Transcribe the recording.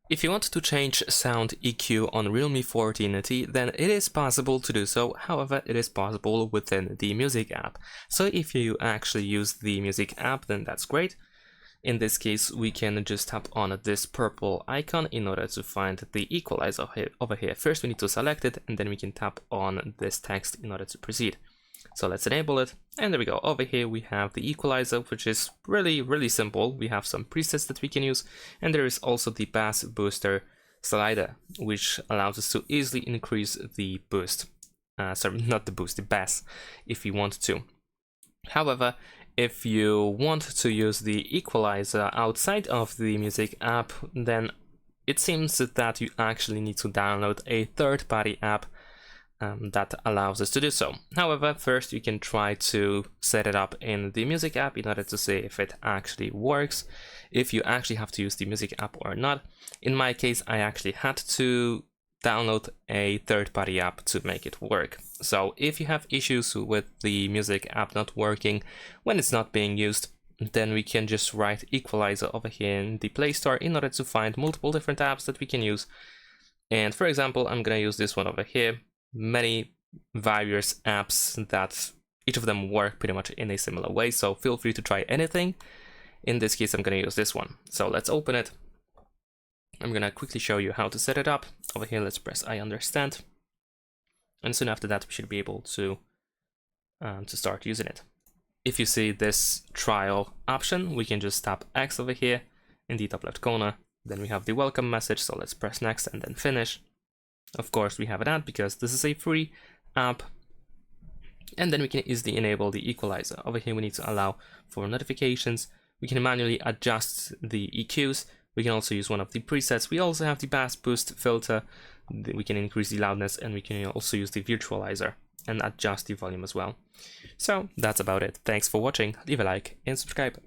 If you want to change sound EQ on Realme 14T, then it is possible to do so. However, it is possible within the music app. So if you actually use the music app, then that's great. In this case, we can just tap on this purple icon in order to find the equalizer over here. First, we need to select it, and then we can tap on this text in order to proceed. So let's enable it, and there we go. Over here we have the equalizer, which is really simple. We have some presets that we can use, and there is also the bass booster slider, which allows us to easily increase the boost. Sorry, not the boost, the bass, if you want to. However, if you want to use the equalizer outside of the music app, then it seems that you actually need to download a third-party app that allows us to do so. However, first you can try to set it up in the music app in order to see if it actually works, if you actually have to use the music app or not. In my case, I actually had to download a third-party app to make it work. So if you have issues with the music app not working when it's not being used, then we can just write equalizer over here in the Play Store in order to find multiple different apps that we can use. And for example, I'm gonna use this one over here. Many various apps that each of them work pretty much in a similar way, so feel free to try anything. In this case, I'm going to use this one. So let's open it. I'm going to quickly show you how to set it up. Over here, let's press I understand, and soon after that we should be able to start using it. If you see this trial option, we can just tap X over here in the top left corner. Then we have the welcome message, so let's press next and then finish. Of course, we have an ad because this is a free app, and then we can easily enable the equalizer. Over here we need to allow for notifications. We can manually adjust the EQs. We can also use one of the presets. We also have the bass boost filter. We can increase the loudness, and we can also use the virtualizer and adjust the volume as well. So that's about it. Thanks for watching. Leave a like and subscribe.